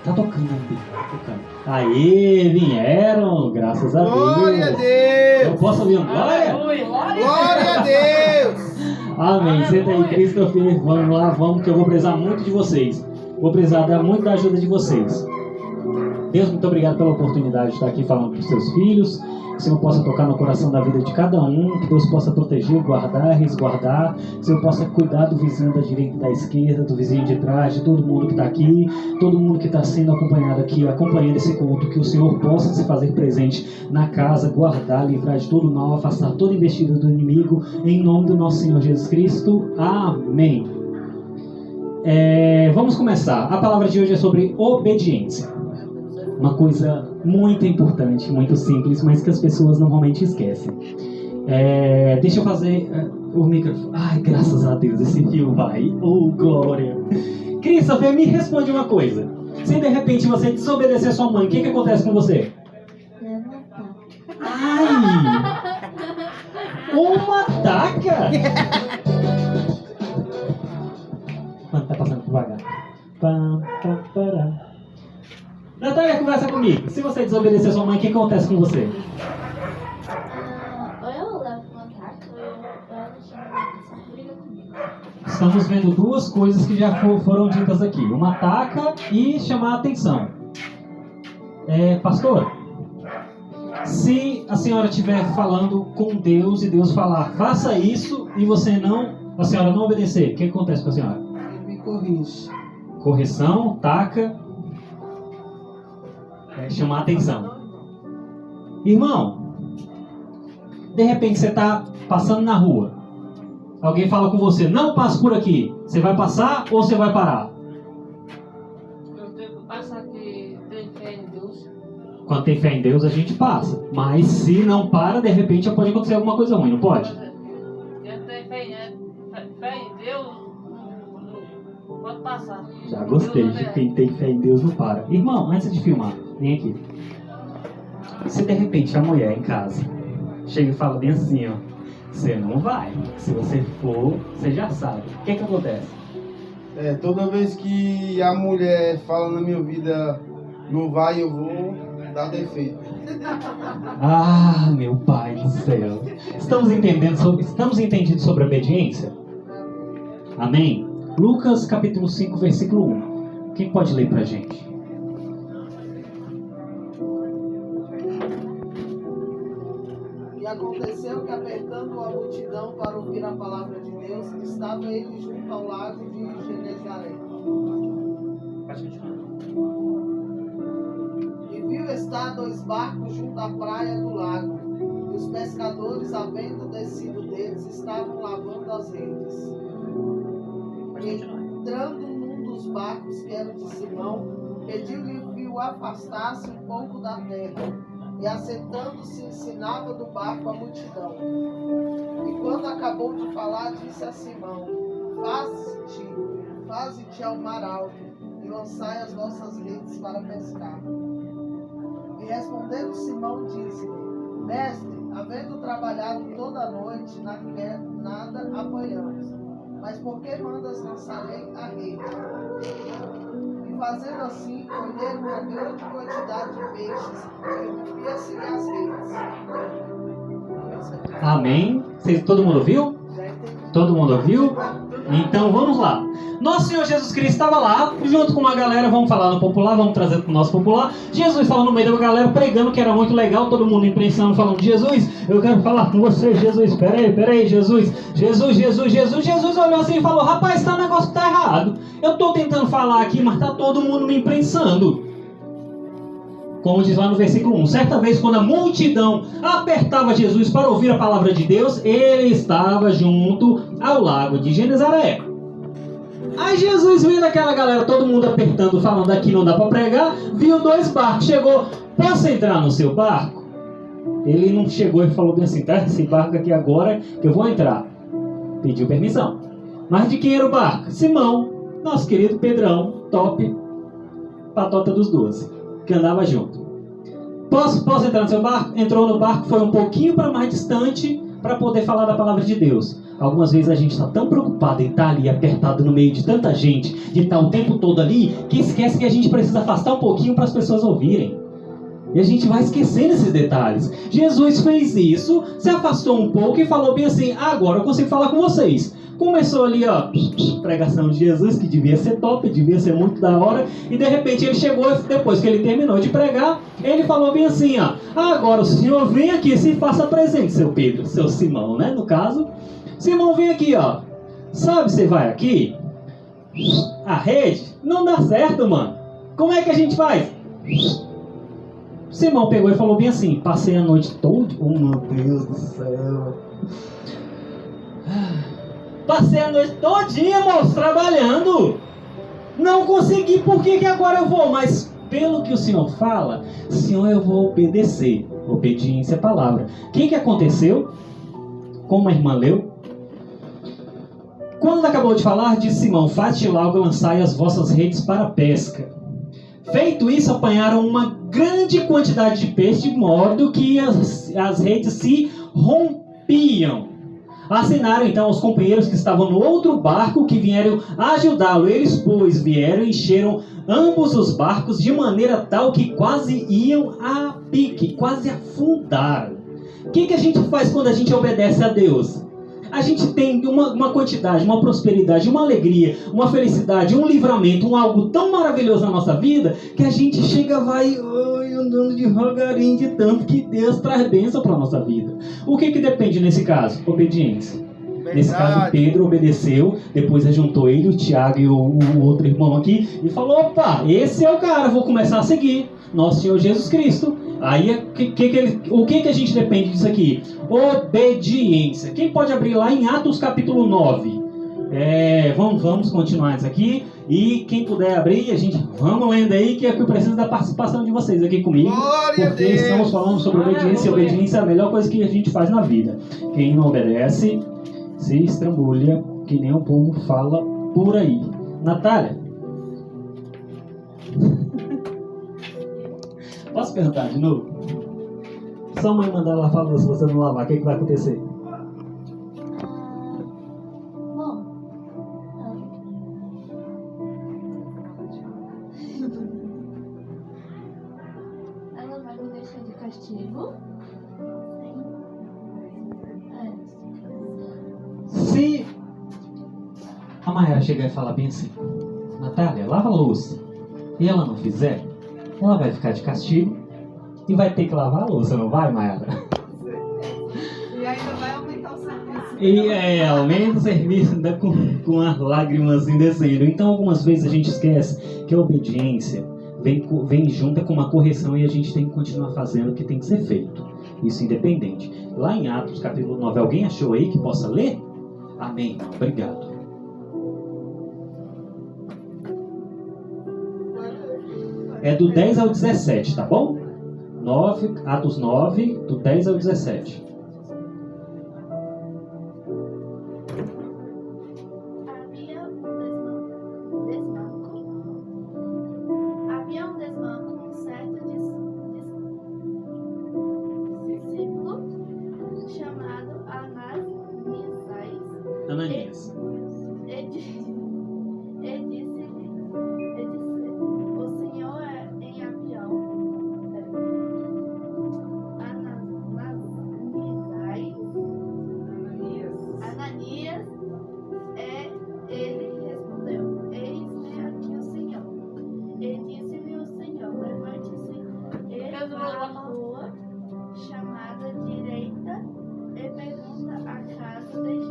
Tá tocando, tá tocando. Aê, vieram, graças a Deus. Glória a Deus. Eu posso ouvir um glória? Glória a Deus. Amém. Senta aí, Christopher. Vamos lá, vamos, que eu vou precisar muito de vocês. Vou precisar muito da ajuda de vocês. Deus, muito obrigado pela oportunidade de estar aqui falando para os seus filhos. Que o Senhor possa tocar no coração da vida de cada um. Que Deus possa proteger, guardar, resguardar. Que o Senhor possa cuidar do vizinho da direita e da esquerda, do vizinho de trás, de todo mundo que está aqui, todo mundo que está sendo acompanhado aqui, acompanhando esse culto. Que o Senhor possa se fazer presente na casa, guardar, livrar de todo mal, afastar toda investida do inimigo. Em nome do nosso Senhor Jesus Cristo. Amém. Vamos começar. A palavra de hoje é sobre obediência. Uma coisa muito importante, muito simples, mas que as pessoas normalmente esquecem. Deixa eu fazer o microfone. Ai, graças a Deus, esse fio vai. Oh, glória. Christopher, me responde uma coisa. Se de repente você desobedecer sua mãe, o que acontece com você? Ai! Uma taca! Mano, tá passando devagar. Natália, conversa comigo. Se você desobedecer sua mãe, o que acontece com você? Ou eu levo uma taca, ou ela chama a atenção, briga comigo. Estamos vendo duas coisas que já foram ditas aqui. Uma taca e chamar a atenção. Pastor, se a senhora estiver falando com Deus e Deus falar, faça isso, e a senhora não obedecer, o que acontece com a senhora? Ele me corrige. Correção, taca, chamar a atenção. Irmão, de repente você está passando na rua. Alguém fala com você, não passe por aqui. Você vai passar ou você vai parar? Eu tenho que passar que tem fé em Deus. Quando tem fé em Deus, a gente passa. Mas se não para, de repente pode acontecer alguma coisa ruim, não pode? Quem tem fé em Deus, não pode passar. Já gostei de quem tem fé em Deus não para. Irmão, antes de filmar, vem aqui. Se de repente a mulher em casa chega e fala bem assim, ó, você não vai. Se você for, você já sabe. O que acontece? Toda vez que a mulher fala na minha vida, não vai, eu vou dar defeito. Ah, meu pai do céu. Estamos entendidos sobre a obediência? Amém? Lucas capítulo 5, versículo 1. Quem pode ler pra gente? E aconteceu que, apertando a multidão para ouvir a palavra de Deus, estava ele junto ao lago de Genezaré. Pode continuar. E viu estar 2 barcos junto à praia do lago. E os pescadores, havendo descido deles, estavam lavando as redes. Entrando num dos barcos, que era o de Simão, pediu-lhe que o afastasse um pouco da terra. E assentando-se, ensinava do barco a multidão. E quando acabou de falar, disse a Simão: Faze-te ao mar alto, e lançai as vossas redes para pescar. E respondendo Simão, disse-lhe: Mestre, havendo trabalhado toda a noite, nada apanhamos. Mas por que mandas lançar a rede? E fazendo assim, colheram uma grande quantidade de peixes, e rompia-se as redes. Amém? Todo mundo ouviu? Já entendi. Todo mundo ouviu? Então vamos lá. Nosso Senhor Jesus Cristo estava lá, junto com uma galera, vamos falar no popular, vamos trazer para o nosso popular. Jesus estava no meio da galera pregando, que era muito legal, todo mundo imprensando, falando: Jesus, eu quero falar com você, Jesus, peraí, Jesus olhou assim e falou: rapaz, tá um negócio que tá errado. Eu tô tentando falar aqui, mas tá todo mundo me imprensando. Como diz lá no versículo 1, certa vez quando a multidão apertava Jesus para ouvir a palavra de Deus, ele estava junto ao lago de Genezaré. Aí Jesus, vendo aquela galera, todo mundo apertando, falando: aqui não dá para pregar, viu 2 barcos, chegou: posso entrar no seu barco? Ele não chegou e falou bem assim: traz esse barco aqui agora que eu vou entrar. Pediu permissão. Mas de quem era o barco? Simão, nosso querido Pedrão, top, patota dos 12, que andava junto. Posso entrar no seu barco? Entrou no barco, foi um pouquinho para mais distante, para poder falar da palavra de Deus. Algumas vezes a gente está tão preocupado em estar ali apertado no meio de tanta gente, de estar o tempo todo ali, que esquece que a gente precisa afastar um pouquinho para as pessoas ouvirem. E a gente vai esquecendo esses detalhes. Jesus fez isso, se afastou um pouco e falou bem assim: agora eu consigo falar com vocês. Começou ali, ó, pregação de Jesus, que devia ser top, devia ser muito da hora. E de repente ele chegou, depois que ele terminou de pregar, ele falou bem assim, ó: agora o senhor vem aqui, se faça presente, seu Pedro, seu Simão, né, no caso. Simão, vem aqui, ó. Sabe, você vai aqui, a rede não dá certo, mano. Como é que a gente faz? Simão pegou e falou bem assim: passei a noite toda. Oh, meu Deus do céu. Passei a noite todinha, moço, trabalhando. Não consegui, por que agora eu vou? Mas pelo que o Senhor fala, Senhor, eu vou obedecer. Obediência à palavra. O que aconteceu? Como a irmã leu? Quando acabou de falar, disse Simão: faz-te logo, lançai as vossas redes para a pesca. Feito isso, apanharam uma grande quantidade de peixe, de modo que as redes se rompiam. Assinaram então aos companheiros que estavam no outro barco que vieram ajudá-lo. Eles, pois, vieram e encheram ambos os barcos de maneira tal que quase iam a pique, quase afundaram. O que a gente faz quando a gente obedece a Deus? A gente tem uma quantidade, uma prosperidade, uma alegria, uma felicidade, um livramento, um algo tão maravilhoso na nossa vida, que a gente chega, vai andando devagarinho, de tanto que Deus traz bênção para a nossa vida. O que depende nesse caso? Obediência. Verdade. Nesse caso, Pedro obedeceu, depois juntou ele, o Tiago e o outro irmão aqui, e falou: opa, esse é o cara, vou começar a seguir. Nosso Senhor Jesus Cristo. Aí, o que a gente depende disso aqui? Obediência. Quem pode abrir lá em Atos capítulo 9? Vamos continuar isso aqui. E quem puder abrir, vamos lendo aí, que eu preciso da participação de vocês aqui comigo. Glória porque a Deus. estamos falando sobre obediência. E obediência é a melhor coisa que a gente faz na vida. Quem não obedece, se estrambulha, que nem o povo fala por aí. Natália? Posso perguntar de novo? Só a mãe mandar lavar, se você não lavar, o que vai acontecer? Bom, ela vai me deixar de castigo. Se a Mayara chegar e falar bem assim: Natália, lava a louça, e ela não fizer, ela vai ficar de castigo e vai ter que lavar a louça, não vai, Mayara? E ainda vai aumentar o serviço. E aumenta o serviço, ainda com as lágrimas assim descendo. Então, algumas vezes a gente esquece que a obediência vem junta com uma correção e a gente tem que continuar fazendo o que tem que ser feito. Isso independente. Lá em Atos capítulo 9, alguém achou aí que possa ler? Amém. Obrigado. É do 10 ao 17, tá bom? Atos 9, do 10 ao 17. Havia um desmanco, um certo discípulo chamado Ananias. E disse-lhe: o Senhor é em avião. Ananias, ele respondeu: eis-me aqui o Senhor. E disse-lhe o Senhor: levante-se e vá à rua chamada direita e pergunta à casa de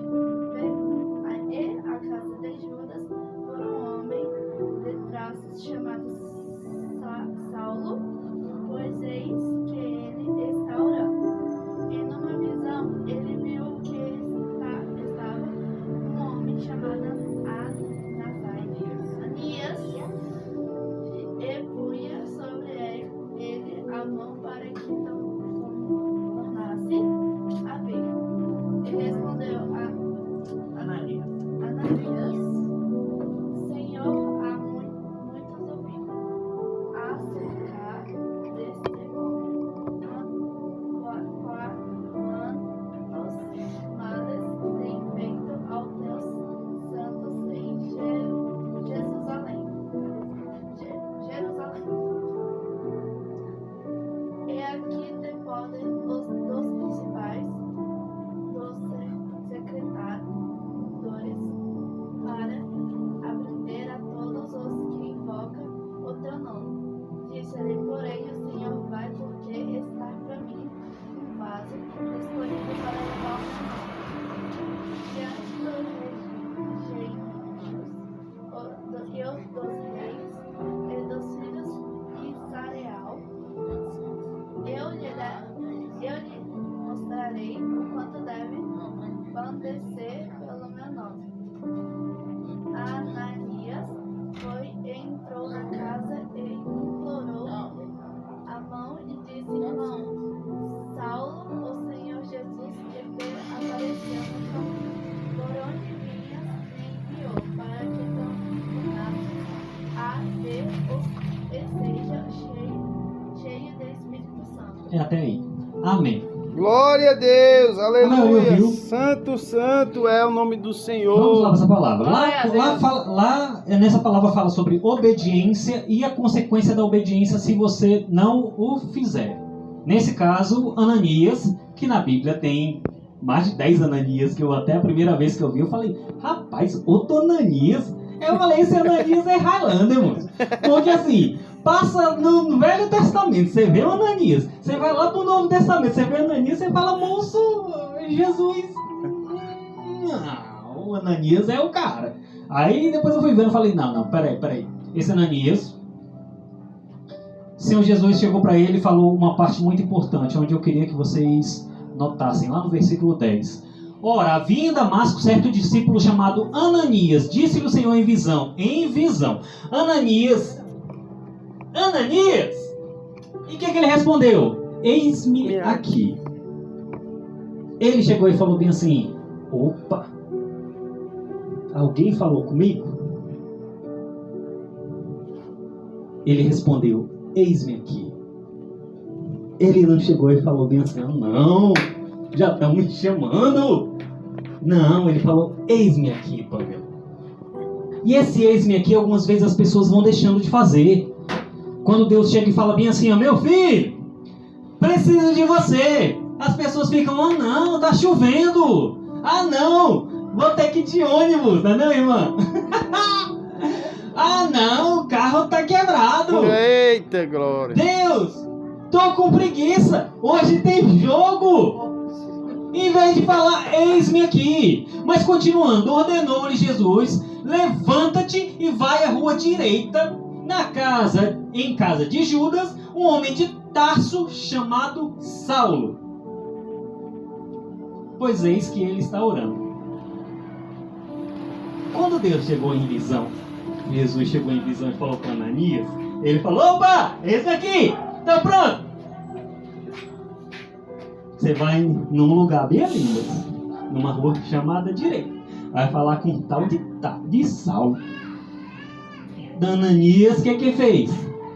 É até aí. Amém. Glória a Deus, maioria aleluia. ouviu. Santo, santo é o nome do Senhor. Vamos lá para essa palavra. Glória a Lá, nessa palavra fala sobre obediência e a consequência da obediência se você não o fizer. Nesse caso, Ananias, que na Bíblia tem mais de 10 Ananias, que eu até a primeira vez que eu vi, eu falei, rapaz, outro Ananias? Eu falei, esse Ananias é Highlander, moço. Porque assim, passa no Velho Testamento, você vê o Ananias. Você vai lá pro Novo Testamento, você vê o Ananias, você fala, moço, Jesus. Não, o Ananias é o cara. Aí depois eu fui vendo e falei, não, peraí. Esse Ananias, o Senhor Jesus chegou para ele e falou uma parte muito importante, onde eu queria que vocês notassem, lá no versículo 10. Ora, havia em Damasco certo discípulo chamado Ananias. Disse-lhe o Senhor em visão. Ananias! E o que ele respondeu? Eis-me aqui. Ele chegou e falou bem assim, opa, alguém falou comigo? Ele respondeu, eis-me aqui. Ele não chegou e falou bem assim, não, já estão me chamando. Não, ele falou, eis-me aqui, Pamela. E esse eis-me aqui, algumas vezes as pessoas vão deixando de fazer. Quando Deus chega e fala bem assim, meu filho, preciso de você. As pessoas ficam, não, tá chovendo. Não, vou ter que ir de ônibus, não é não, irmã? Não, o carro tá quebrado. Eita, glória. Deus, tô com preguiça. Hoje tem jogo. Em vez de falar, eis-me aqui. Mas continuando, ordenou-lhe Jesus, levanta-te e vai à rua direita, em casa de Judas, um homem de Tarso chamado Saulo. Pois eis que ele está orando. Quando Deus chegou em visão, Jesus chegou em visão e falou para Ananias, ele falou, opa, esse aqui, tá pronto. Você vai num lugar bem ali, numa rua chamada direita. Vai falar com um tal de Saulo. Ananias, o que fez?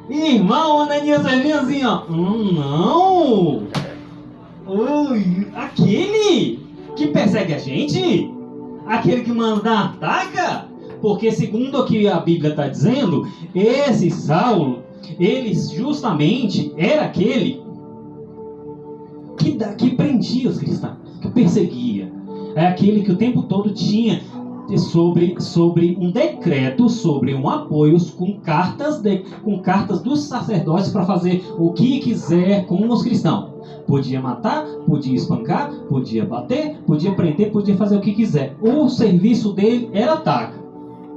Irmão, Ananias vai vir assim, ó. Não! Ui, aquele que persegue a gente? Aquele que manda ataca? Porque segundo o que a Bíblia está dizendo, esse Saulo, ele justamente era aquele que prendia os cristãos, que perseguia. É aquele que o tempo todo tinha sobre um decreto, sobre um apoio com cartas dos sacerdotes para fazer o que quiser com os cristãos. Podia matar, podia espancar, podia bater, podia prender, podia fazer o que quiser. O serviço dele era ataque.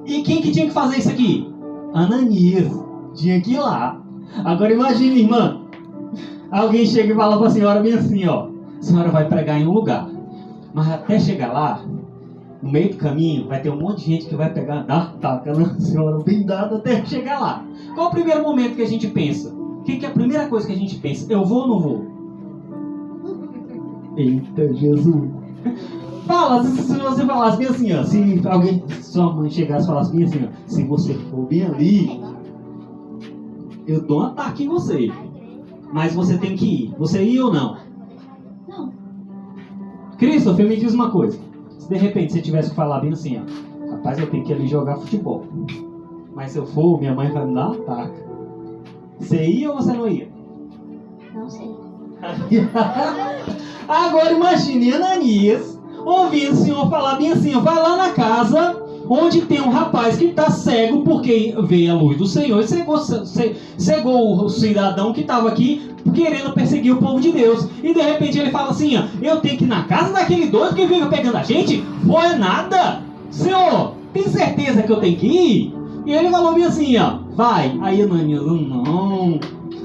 E quem que tinha que fazer isso aqui? Ananias. Tinha que ir lá. Agora imagine, irmã. Alguém chega e fala para a senhora bem assim, ó. A senhora vai pregar em um lugar. Mas até chegar lá, no meio do caminho, vai ter um monte de gente que vai pegar, dar taca na senhora bem dada até chegar lá. Qual o primeiro momento que a gente pensa? O que é a primeira coisa que a gente pensa? Eu vou ou não vou? Eita, Jesus. Fala, se você falasse bem assim, ó. Se alguém, sua mãe chegasse e falasse bem assim, ó. Se você for bem ali, eu dou um ataque em você. Mas você tem que ir. Você ir ou não? Não. Christopher, me diz uma coisa. Se de repente você tivesse que falar bem assim, ó. Rapaz, eu tenho que ir ali jogar futebol. Mas se eu for, minha mãe vai me dar um ataque. Você ia ou você não ia? Não sei. Agora imagine Ananias ouvindo o Senhor falar bem assim, ó, vai lá na casa onde tem um rapaz que está cego porque veio a luz do Senhor e cegou o cidadão que estava aqui querendo perseguir o povo de Deus. E de repente ele fala assim, ó, eu tenho que ir na casa daquele doido que vive pegando a gente? Foi nada! Senhor, tem certeza que eu tenho que ir? E ele falou bem assim, ó, vai. Aí Ananias, não,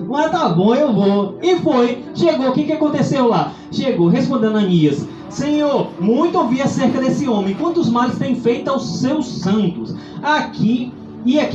mas tá bom, eu vou. E foi, chegou, o que aconteceu lá? Chegou, respondendo Ananias, Senhor, muito ouvi acerca desse homem, quantos males tem feito aos seus santos. Aqui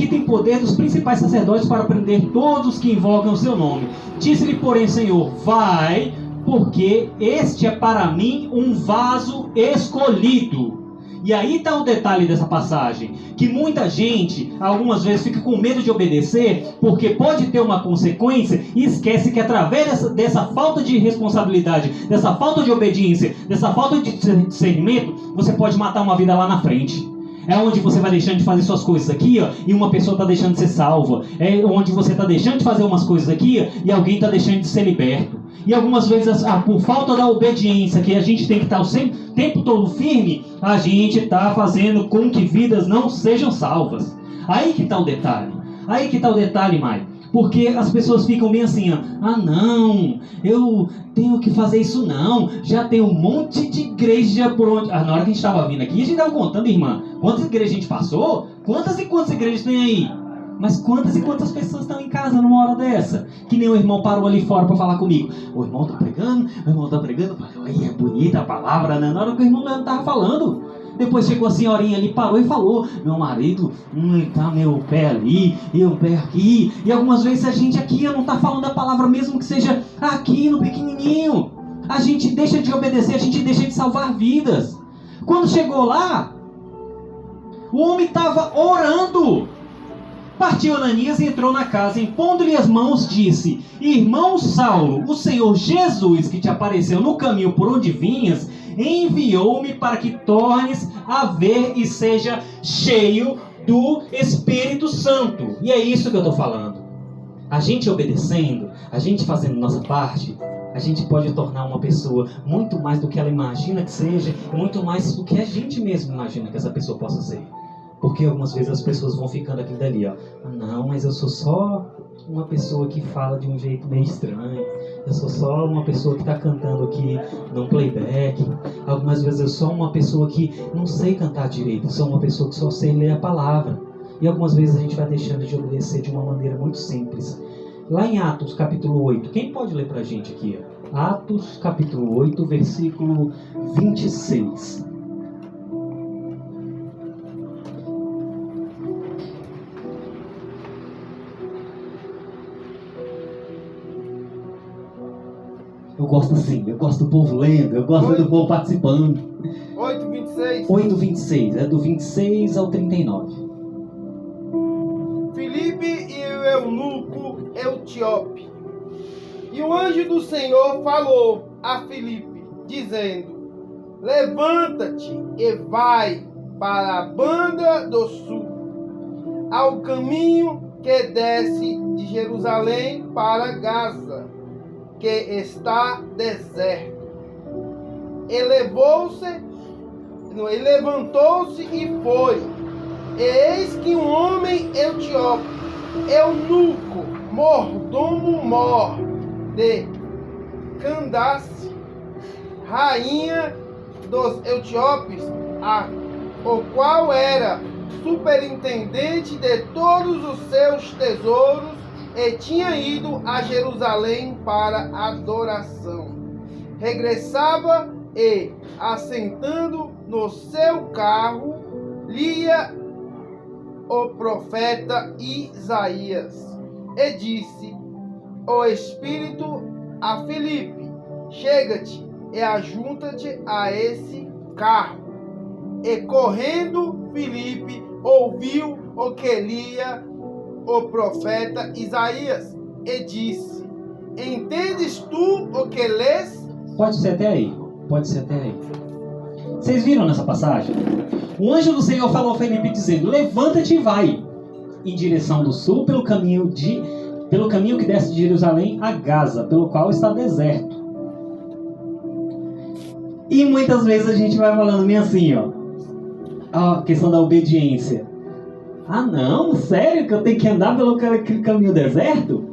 tem poder dos principais sacerdotes para prender todos os que invocam o seu nome. Disse-lhe, porém, Senhor, vai, porque este é para mim um vaso escolhido, E aí está o detalhe dessa passagem, que muita gente, algumas vezes, fica com medo de obedecer, porque pode ter uma consequência, e esquece que através dessa falta de responsabilidade, dessa falta de obediência, dessa falta de discernimento, você pode matar uma vida lá na frente. É onde você vai deixando de fazer suas coisas aqui, ó, e uma pessoa está deixando de ser salva. É onde você está deixando de fazer umas coisas aqui, ó, e alguém está deixando de ser liberto. E algumas vezes, por falta da obediência, que a gente tem que estar o tempo todo firme, a gente está fazendo com que vidas não sejam salvas. Aí que está o detalhe. Aí que está o detalhe, Mai. Porque as pessoas ficam bem assim, ó, não, eu tenho que fazer isso não. Já tem um monte de igreja por onde... na hora que a gente estava vindo aqui, a gente estava contando, irmã, quantas igrejas a gente passou? Quantas e quantas igrejas tem aí? Mas quantas e quantas pessoas estão em casa numa hora dessa? Que nem o irmão parou ali fora para falar comigo. O irmão tá pregando, aí é bonita a palavra, né? Na hora que o irmão não estava falando. Depois chegou a senhorinha ali, parou e falou, meu marido, tá meu pé ali, e o pé aqui. E algumas vezes a gente aqui não tá falando a palavra, mesmo que seja aqui no pequenininho. A gente deixa de obedecer, a gente deixa de salvar vidas. Quando chegou lá, o homem estava orando. Partiu Ananias e entrou na casa, impondo-lhe as mãos, disse, irmão Saulo, o Senhor Jesus, que te apareceu no caminho por onde vinhas, enviou-me para que tornes a ver e seja cheio do Espírito Santo. E é isso que eu estou falando. A gente obedecendo, a gente fazendo nossa parte, a gente pode tornar uma pessoa muito mais do que ela imagina que seja, muito mais do que a gente mesmo imagina que essa pessoa possa ser. Porque algumas vezes as pessoas vão ficando aquilo dali, ó. Não, mas eu sou só uma pessoa que fala de um jeito meio estranho. Eu sou só uma pessoa que está cantando aqui num playback. Algumas vezes eu sou uma pessoa que não sei cantar direito. Eu sou uma pessoa que só sei ler a palavra. E algumas vezes a gente vai deixando de obedecer de uma maneira muito simples. Lá em Atos capítulo 8, quem pode ler pra gente aqui? Ó? Atos capítulo 8, versículo 26. Eu gosto assim, eu gosto do povo lendo, eu gosto do povo participando. 8:26. 8:26, é do 26 ao 39. Filipe e o eunuco etíope. E o anjo do Senhor falou a Filipe, dizendo, levanta-te e vai para a banda do sul, ao caminho que desce de Jerusalém para Gaza, que está deserto. Ele levantou-se e foi. E eis que um homem etíope, eunuco, mordomo-mor de Candace, rainha dos etíopes, o qual era superintendente de todos os seus tesouros, e tinha ido a Jerusalém para adoração. Regressava e, assentando no seu carro, lia o profeta Isaías. E disse o Espírito a Filipe, chega-te e ajunta-te a esse carro. E correndo Filipe ouviu o que lia o profeta Isaías e disse, entendes tu o que lês? Pode ser até aí. Vocês viram nessa passagem? O anjo do Senhor falou a Filipe dizendo, levanta-te e vai em direção do sul pelo caminho que desce de Jerusalém a Gaza, pelo qual está deserto. E muitas vezes a gente vai falando meio assim, ó, a questão da obediência. Ah não, sério que eu tenho que andar pelo aquele caminho deserto?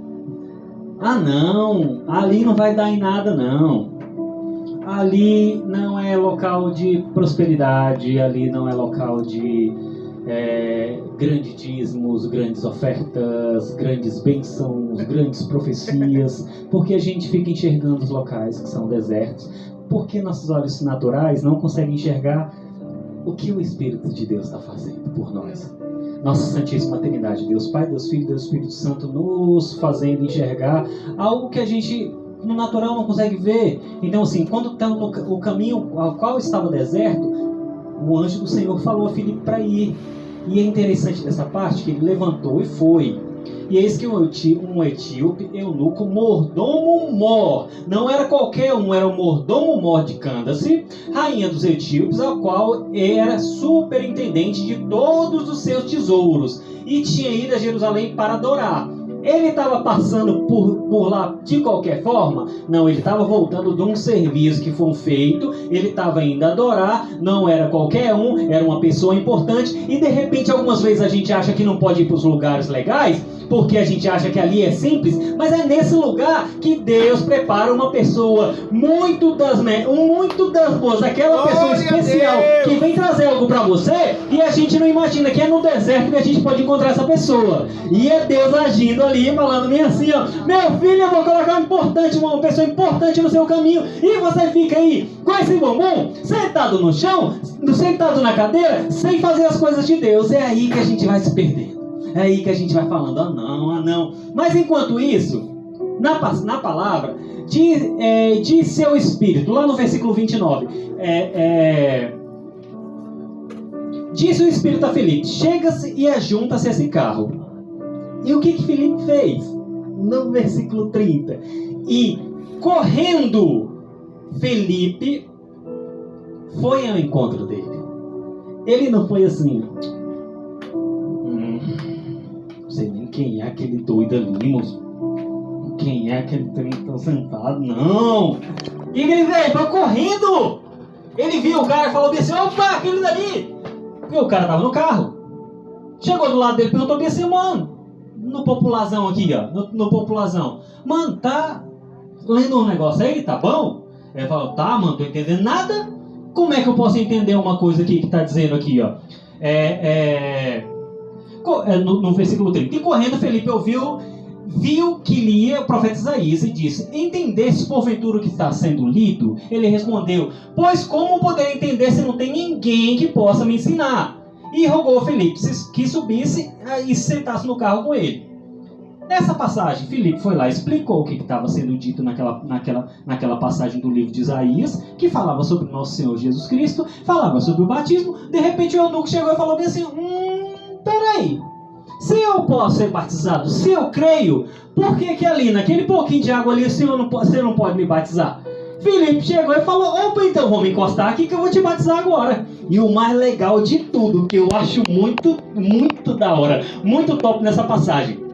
Ah não, ali não vai dar em nada não. Ali não é local de prosperidade, ali não é local de grandes dízimos, grandes ofertas, grandes bênçãos, grandes profecias, porque a gente fica enxergando os locais que são desertos, porque nossos olhos naturais não conseguem enxergar o que o Espírito de Deus está fazendo por nós. Nossa Santíssima Trindade, Deus Pai, Deus Filho, Deus Espírito Santo, nos fazendo enxergar algo que a gente no natural não consegue ver. Então assim, quando está o caminho ao qual estava deserto, o anjo do Senhor falou a Filipe para ir. E é interessante dessa parte que ele levantou e foi. E eis que um etíope, eunuco, mordomo mor, não era qualquer um, era o mordomo mor de Cândace, rainha dos etíopes, ao qual era superintendente de todos os seus tesouros, e tinha ido a Jerusalém para adorar. Ele estava passando por lá de qualquer forma? Não, ele estava voltando de um serviço que foi feito, ele estava indo adorar, não era qualquer um, era uma pessoa importante, e de repente algumas vezes a gente acha que não pode ir para os lugares legais, porque a gente acha que ali é simples, mas é nesse lugar que Deus prepara uma pessoa muito das boas, aquela Glória pessoa especial que vem trazer algo para você, e a gente não imagina que é no deserto que a gente pode encontrar essa pessoa. E é Deus agindo ali, falando bem assim, ó, meu filho, eu vou colocar uma pessoa importante no seu caminho, e você fica aí com esse bumbum, sentado no chão, sentado na cadeira, sem fazer as coisas de Deus. É aí que a gente vai se perder. É aí que a gente vai falando, ah não. Mas enquanto isso, na palavra, diz seu espírito, lá no versículo 29, diz o espírito a Filipe, chega-se e ajunta-se a esse carro. E o que Filipe fez? No versículo 30, e correndo, Filipe foi ao encontro dele. Ele não foi assim, não sei nem quem é aquele doido ali, moço. Quem é aquele trem que tá sentado? Não! E ele veio, foi correndo! Ele viu o cara e falou assim, opa, aquele dali! E o cara tava no carro. Chegou do lado dele e perguntou assim, mano, no popularzão aqui, ó, no popularzão, mano, tá lendo um negócio aí, tá bom? Ele falou, tá, mano, tô entendendo nada. Como é que eu posso entender uma coisa aqui que tá dizendo aqui, ó? No versículo 30. E correndo, Felipe viu que lia o profeta Isaías e disse, entendeste porventura o que está sendo lido? Ele respondeu, pois como poderei entender se não tem ninguém que possa me ensinar? E rogou a Felipe que subisse e se sentasse no carro com ele. Nessa passagem, Filipe foi lá e explicou o que estava sendo dito naquela passagem do livro de Isaías, que falava sobre o nosso Senhor Jesus Cristo, falava sobre o batismo. De repente o eunuco chegou e falou bem assim, peraí, se eu posso ser batizado, se eu creio, por que ali, naquele pouquinho de água ali, você não pode me batizar? Filipe chegou e falou, opa, então vamos encostar aqui que eu vou te batizar agora. E o mais legal de tudo, que eu acho muito, muito da hora, muito top nessa passagem.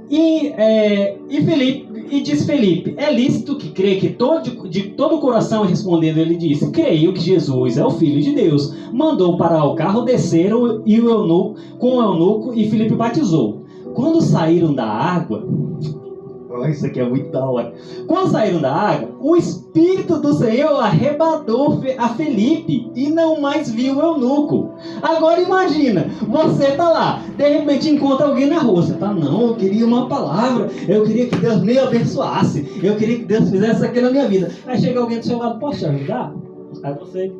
E diz Felipe, é lícito que crê que de todo o coração, respondendo ele disse, creio que Jesus é o Filho de Deus. Mandou parar o carro, desceram e com o eunuco e Felipe batizou. Quando saíram da água, isso aqui é muito da hora. Quando saíram da água, o Espírito do Senhor arrebatou a Felipe e não mais viu o eunuco. Agora imagina, você tá lá, de repente encontra alguém na rua, você tá, não, eu queria uma palavra, eu queria que Deus me abençoasse, eu queria que Deus fizesse isso aqui na minha vida. Aí chega alguém do seu lado, posso te ajudar? Aí você,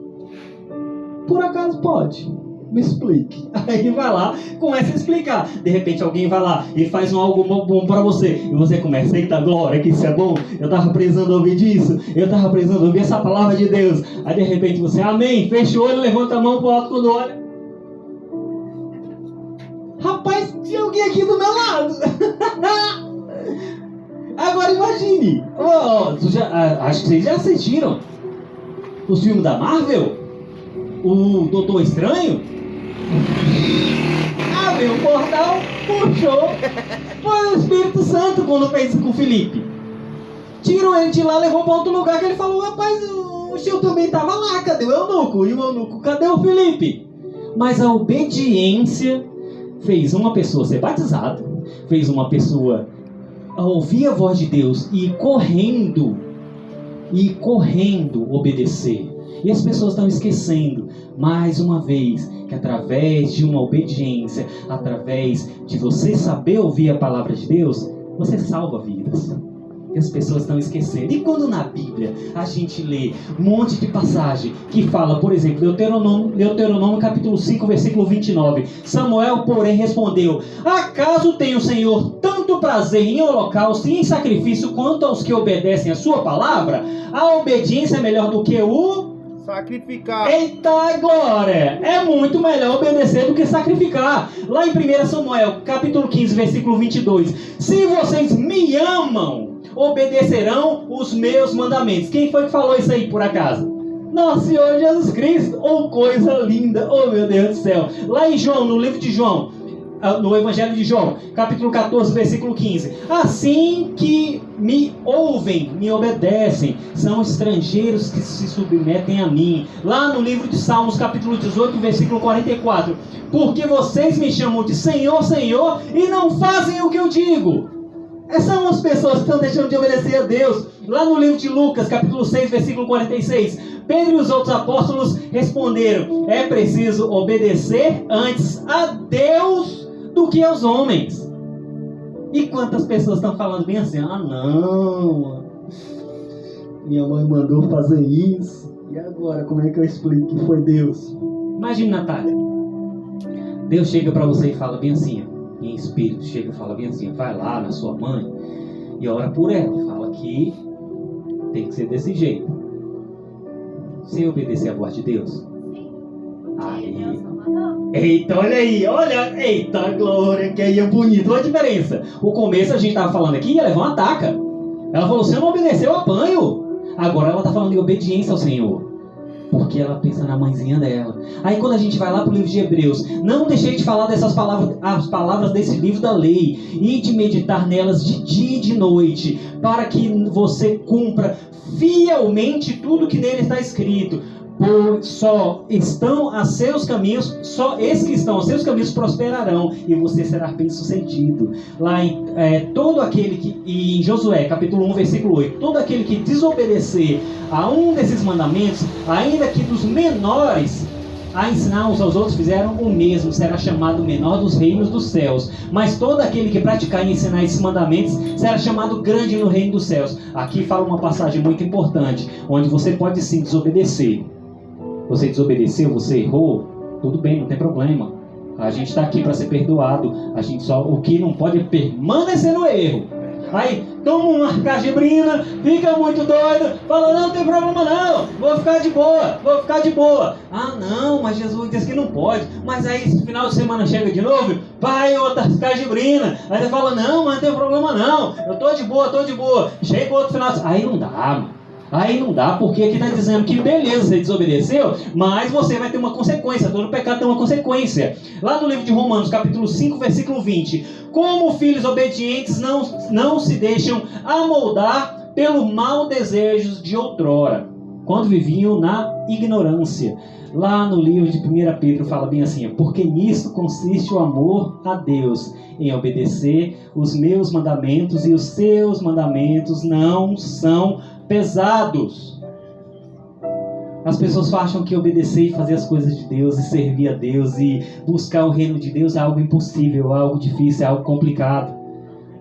por acaso pode. Me explique. Aí vai lá, começa a explicar. De repente alguém vai lá e faz algo bom pra você. E você começa, eita glória, que isso é bom. Eu tava precisando ouvir disso. Eu tava precisando ouvir essa palavra de Deus. Aí de repente você, amém, fecha o olho, levanta a mão pro alto quando olha. Rapaz, tinha alguém aqui do meu lado. Agora imagine. Acho que vocês já assistiram os filmes da Marvel? O Doutor Estranho? Abriu o portal, puxou. Foi o Espírito Santo quando fez isso com o Felipe. Tirou ele de lá, levou para outro lugar que ele falou, rapaz, o senhor também estava lá, cadê o eunuco? E o eunuco, cadê o Felipe? Mas a obediência fez uma pessoa ser batizada, fez uma pessoa ouvir a voz de Deus e correndo obedecer. E as pessoas estão esquecendo, mais uma vez, que através de uma obediência, através de você saber ouvir a palavra de Deus, você salva vidas. E as pessoas estão esquecendo. E quando na Bíblia a gente lê um monte de passagem que fala, por exemplo, Deuteronômio capítulo 5, versículo 29. Samuel, porém, respondeu, acaso tem o Senhor tanto prazer em holocausto e em sacrifício quanto aos que obedecem a sua palavra? A obediência é melhor do que o Sacrificar. Eita glória! É muito melhor obedecer do que sacrificar. Lá em 1 Samuel, capítulo 15, versículo 22. Se vocês me amam, obedecerão os meus mandamentos. Quem foi que falou isso aí, por acaso? Nosso Senhor Jesus Cristo. Oh, coisa linda. Oh, meu Deus do céu. Lá em João, no livro de João, no Evangelho de João, capítulo 14, versículo 15. Assim que me ouvem, me obedecem, são estrangeiros que se submetem a mim. Lá no livro de Salmos, capítulo 18, versículo 44. Porque vocês me chamam de Senhor, Senhor, e não fazem o que eu digo. Essas são as pessoas que estão deixando de obedecer a Deus. Lá no livro de Lucas, capítulo 6, versículo 46. Pedro e os outros apóstolos responderam: é preciso obedecer antes a Deus do que aos homens. E quantas pessoas estão falando bem assim: ah não, minha mãe mandou fazer isso, e agora como é que eu explico que foi Deus? Imagine, Natália, Deus chega para você e fala bem assim, ó, em espírito, chega e fala bem assim: vai lá na sua mãe e ora por ela, fala que tem que ser desse jeito. Você obedecer a voz de Deus? Aí. Eita, olha aí, olha, eita glória, que aí é bonito. Olha a diferença. O começo a gente estava falando aqui, ela levou uma ataca. Ela falou: se eu não obedecer, eu apanho. Agora ela está falando de obediência ao Senhor, porque ela pensa na mãezinha dela. Aí quando a gente vai lá para o livro de Hebreus, não deixei de falar dessas palavras, as palavras desse livro da lei, e de meditar nelas de dia e de noite, para que você cumpra fielmente tudo que nele está escrito. Pois só estão a seus caminhos, só esses que estão a seus caminhos prosperarão, e você será bem-sucedido. Lá em todo aquele que, em Josué, capítulo 1, versículo 8, todo aquele que desobedecer a um desses mandamentos, ainda que dos menores, a ensinar uns aos outros, fizeram o mesmo, será chamado menor dos reinos dos céus. Mas todo aquele que praticar e ensinar esses mandamentos será chamado grande no reino dos céus. Aqui fala uma passagem muito importante, onde você pode sim desobedecer. Você desobedeceu, você errou, tudo bem, não tem problema. A gente está aqui para ser perdoado. A gente só, o que não pode é permanecer no erro. Aí toma uma cajibrina, fica muito doido, fala: não tem problema não, vou ficar de boa, vou ficar de boa. Ah não, mas Jesus disse que não pode. Mas aí no final de semana chega de novo, vai outra cajibrina. Aí você fala: não, mas não tem problema não, eu tô de boa, tô de boa. Chega outro final de semana, aí não dá, mano. Aí não dá, porque aqui está dizendo que beleza, você desobedeceu, mas você vai ter uma consequência. Todo pecado tem uma consequência. Lá no livro de Romanos, capítulo 5, versículo 20. Como filhos obedientes não se deixam amoldar pelo mau desejos de outrora, quando viviam na ignorância. Lá no livro de 1 Pedro fala bem assim: porque nisso consiste o amor a Deus, em obedecer os meus mandamentos, e os seus mandamentos não são pesados. As pessoas acham que obedecer e fazer as coisas de Deus, e servir a Deus, e buscar o reino de Deus é algo impossível, é algo difícil, é algo complicado.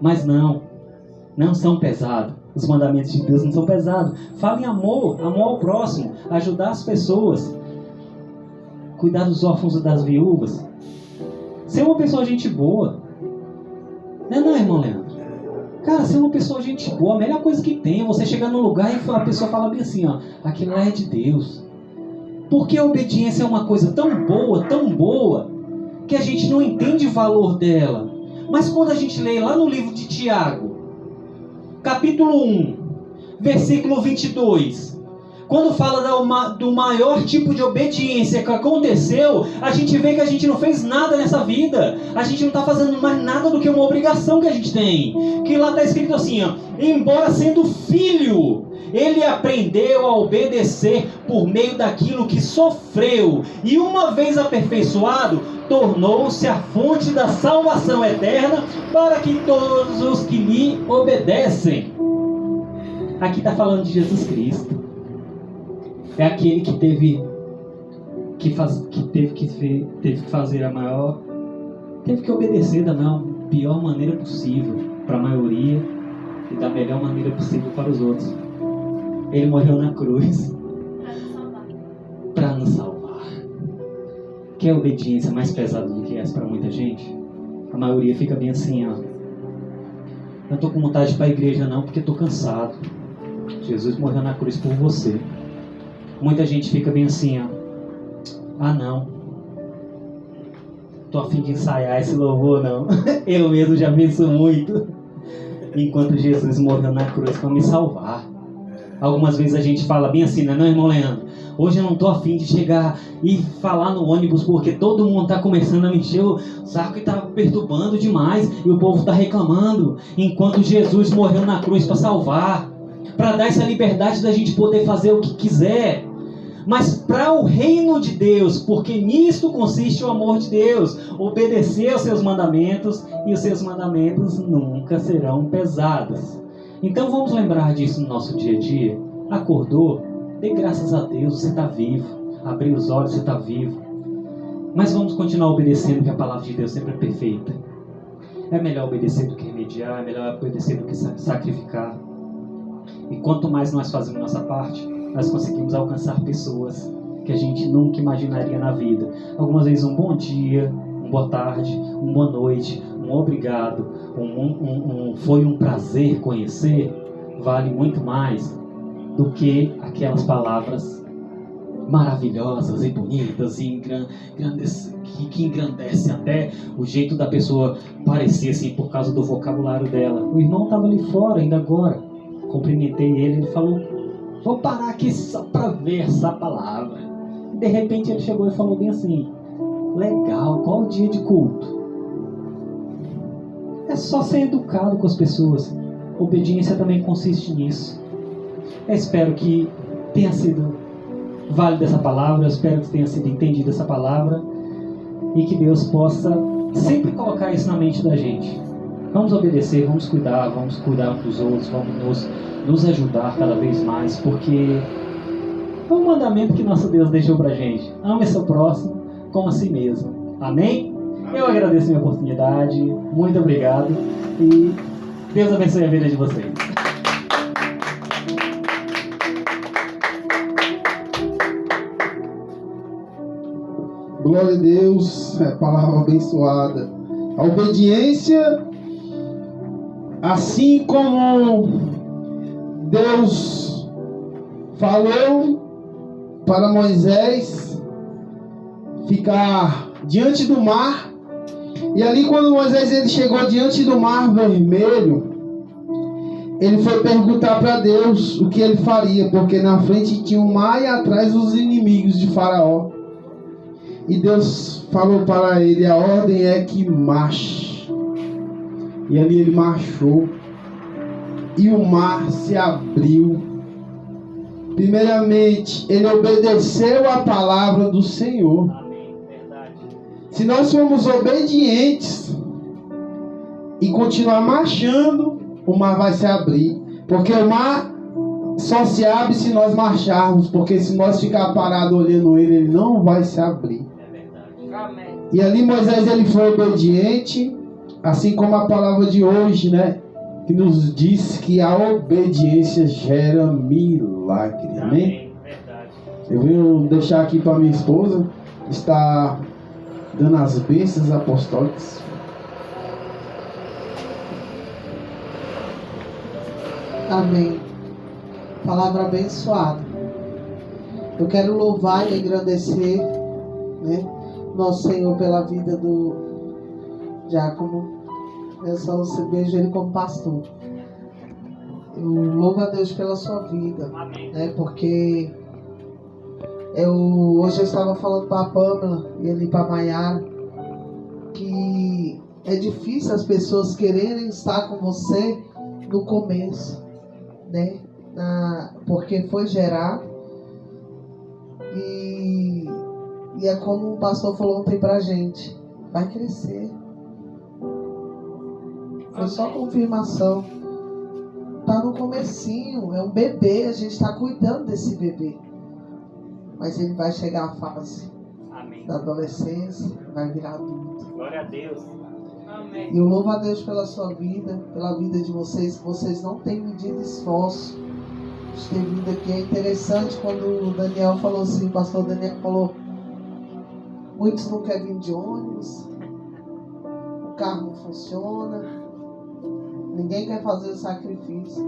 Mas não são pesados. Os mandamentos de Deus não são pesados. Fala em amor ao próximo, ajudar as pessoas, cuidar dos órfãos e das viúvas, ser uma pessoa gente boa. Não, irmão Leandro? Cara, ser uma pessoa gente boa, a melhor coisa que tem é você chegar num lugar e a pessoa fala bem assim: ó, aquilo lá é de Deus. Porque a obediência é uma coisa tão boa, que a gente não entende o valor dela. Mas quando a gente lê lá no livro de Tiago, capítulo 1, versículo 22, quando fala do maior tipo de obediência que aconteceu, a gente vê que a gente não fez nada nessa vida. A gente não está fazendo mais nada do que uma obrigação que a gente tem. Que lá está escrito assim, ó: embora sendo filho, ele aprendeu a obedecer por meio daquilo que sofreu. E uma vez aperfeiçoado, tornou-se a fonte da salvação eterna para que todos os que lhe obedecem. Aqui está falando de Jesus Cristo. É aquele que teve que fazer a maior, teve que obedecer da pior maneira possível para a maioria e da melhor maneira possível para os outros. Ele morreu na cruz para nos salvar. Quer obediência mais pesada do que essa para muita gente? A maioria fica bem assim, ó: não estou com vontade de ir para a igreja não, porque estou cansado. Jesus morreu na cruz por você. Muita gente fica bem assim, ó. Ah, não. Tô a fim de ensaiar esse louvor, não. Eu mesmo já vi isso muito. Enquanto Jesus morreu na cruz para me salvar. Algumas vezes a gente fala bem assim, né, não, irmão Leandro? Hoje eu não tô a fim de chegar e falar no ônibus porque todo mundo tá começando a me encher o saco e tá perturbando demais e o povo tá reclamando. Enquanto Jesus morreu na cruz para salvar, para dar essa liberdade da gente poder fazer o que quiser. Mas para o reino de Deus, porque nisto consiste o amor de Deus, obedecer aos seus mandamentos, e os seus mandamentos nunca serão pesados. Então vamos lembrar disso no nosso dia a dia. Acordou? Dê graças a Deus, você está vivo. Abriu os olhos, você está vivo. Mas vamos continuar obedecendo, porque a palavra de Deus sempre é perfeita. É melhor obedecer do que remediar, é melhor obedecer do que sacrificar. E quanto mais nós fazemos nossa parte, nós conseguimos alcançar pessoas que a gente nunca imaginaria na vida. Algumas vezes um bom dia, uma boa tarde, uma boa noite, um obrigado, foi um prazer conhecer, vale muito mais do que aquelas palavras maravilhosas e bonitas e que engrandecem até o jeito da pessoa parecer assim por causa do vocabulário dela. O irmão estava ali fora ainda agora, cumprimentei ele falou: vou parar aqui só para ver essa palavra. E de repente ele chegou e falou bem assim: legal, qual o dia de culto? É só ser educado com as pessoas. Obediência também consiste nisso. Eu espero que tenha sido válida essa palavra, eu espero que tenha sido entendida essa palavra e que Deus possa sempre colocar isso na mente da gente. Vamos obedecer, vamos cuidar uns dos outros, vamos nos ajudar cada vez mais, porque é um mandamento que nosso Deus deixou pra gente. Ame seu próximo como a si mesmo. Amém? Eu agradeço a minha oportunidade, muito obrigado e Deus abençoe a vida de vocês. Glória a Deus, é palavra abençoada. A obediência, assim como Deus falou para Moisés ficar diante do mar, e ali quando Moisés ele chegou diante do mar vermelho, ele foi perguntar para Deus o que ele faria, porque na frente tinha o mar e atrás os inimigos de Faraó. E Deus falou para ele: a ordem é que marche. E ali ele marchou. E o mar se abriu. Primeiramente, ele obedeceu a palavra do Senhor. Amém, verdade. Se nós formos obedientes e continuar marchando, o mar vai se abrir. Porque o mar só se abre se nós marcharmos. Porque se nós ficar parados olhando ele não vai se abrir. Amém. E ali Moisés ele foi obediente, assim como a palavra de hoje, né, que nos diz que a obediência gera milagre. Amém? Amém, verdade. Eu venho deixar aqui para minha esposa, está dando as bênçãos apostólicas. Amém. Palavra abençoada. Eu quero louvar e agradecer, né, nosso Senhor pela vida do diácono. Eu só vejo ele como pastor. Eu louvo a Deus pela sua vida, né, porque hoje eu estava falando para a Pamela e ali para a Maiara que é difícil as pessoas quererem estar com você no começo, né, porque foi gerado e é como o pastor falou ontem pra gente, vai crescer. Foi só confirmação. Tá no comecinho, é um bebê, a gente tá cuidando desse bebê. Mas ele vai chegar à fase Amém. da adolescência, vai virar adulto. Glória a Deus. Amém. E eu louvo a Deus pela sua vida, pela vida de vocês, que vocês não têm medido esforço de ter vindo aqui. É interessante quando o Daniel falou assim, o pastor Daniel falou: muitos não querem vir de ônibus, o carro não funciona, ninguém quer fazer o sacrifício.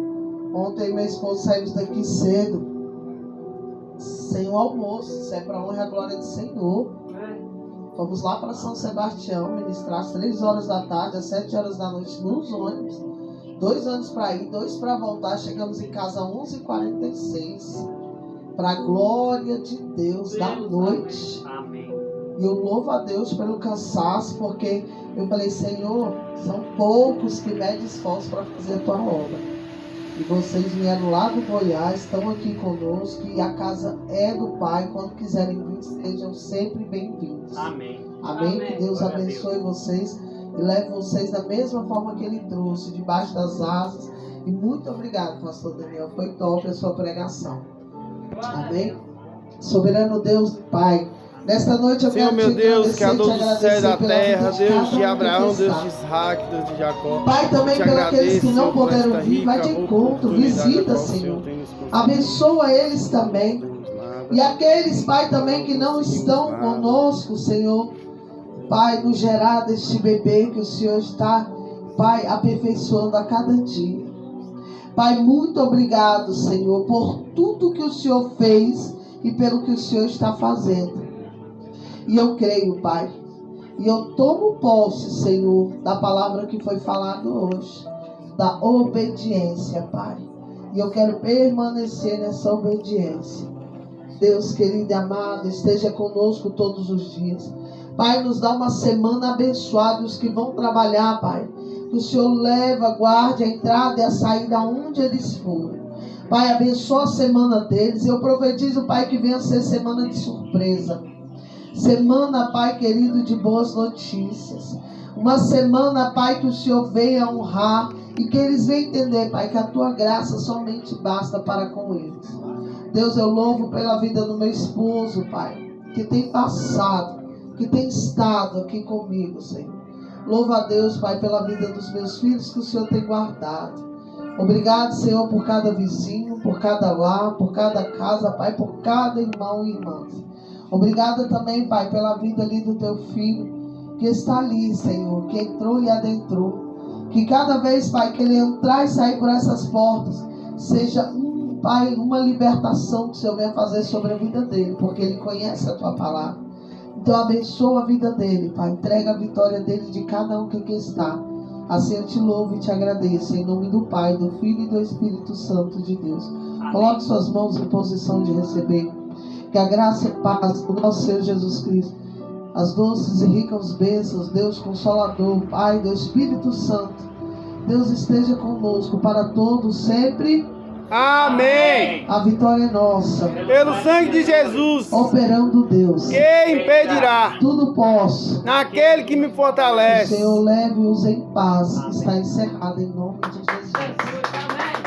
Ontem meu esposo saiu daqui cedo, sem o almoço. Isso é para honra e a glória do Senhor. Fomos lá para São Sebastião ministrar às 3 horas da tarde, às 7 horas da noite nos ônibus. 2 ônibus para ir, 2 para voltar. Chegamos em casa às 11h46. Para a glória de Deus da noite. Amém. E eu louvo a Deus pelo cansaço, porque eu falei, Senhor, são poucos que medem esforço para fazer a tua obra. E vocês vieram lá do Goiás, estão aqui conosco, e a casa é do Pai. Quando quiserem vir, sejam sempre bem-vindos. Amém. Amém? Amém. Que Deus Glória a abençoe vocês e leve vocês da mesma forma que Ele trouxe, debaixo das asas. E muito obrigado, pastor Daniel. Foi top a sua pregação. Amém? Soberano Deus, Pai. Nesta noite eu Senhor, quero meu te Deus, Criador agradecer do céu e da pela terra, vida Deus cada de um Abraão, que Deus está. de Isaac, Deus de Jacó. Pai, também Te pelos aqueles que não agradeço por puderam esta vir, vai de rica encontro, oportunidade visita, a qual o Senhor. tem nos concedido. Abençoa eles também. Não temos nada. E aqueles, Pai, também que não conseguimos estão nada. conosco, Senhor. Pai, no gerar deste bebê que o Senhor está, Pai, aperfeiçoando a cada dia. Pai, muito obrigado, Senhor, por tudo que o Senhor fez e pelo que o Senhor está fazendo. E eu creio, Pai, e eu tomo posse, Senhor, da palavra que foi falada hoje, da obediência, Pai. E eu quero permanecer nessa obediência. Deus querido e amado, esteja conosco todos os dias. Pai, nos dá uma semana abençoada, os que vão trabalhar, Pai. Que o Senhor leva, guarde a entrada e a saída onde eles forem. Pai, abençoa a semana deles. Eu profetizo, Pai, que venha ser semana de surpresa. Semana, Pai querido, de boas notícias. Uma semana, Pai, que o Senhor venha honrar e que eles venham entender, Pai, que a Tua graça somente basta para com eles. Deus, eu louvo pela vida do meu esposo, Pai, que tem passado, que tem estado aqui comigo, Senhor. Louvo a Deus, Pai, pela vida dos meus filhos que o Senhor tem guardado. Obrigado, Senhor, por cada vizinho, por cada lar, por cada casa, Pai, por cada irmão e irmã. Obrigado também, Pai, pela vida ali do Teu filho, que está ali, Senhor, que entrou e adentrou. Que cada vez, Pai, que ele entrar e sair por essas portas, seja Pai, uma libertação que o Senhor venha fazer sobre a vida dele, porque ele conhece a Tua palavra. Então abençoa a vida dele, Pai. Entrega a vitória dele de cada um que aqui está. Assim eu te louvo e te agradeço. Em nome do Pai, do Filho e do Espírito Santo de Deus. Amém. Coloque suas mãos em posição de receber. Que a graça e paz do nosso Senhor Jesus Cristo, as doces e ricas bênçãos, Deus Consolador, Pai do Espírito Santo, Deus esteja conosco para todos sempre. Amém. A vitória é nossa. Pelo sangue de Jesus, Operando Deus. quem impedirá? Tudo posso. Naquele que me O fortalece. Senhor leve-os em paz. Está encerrado em nome de Jesus. Jesus, amém.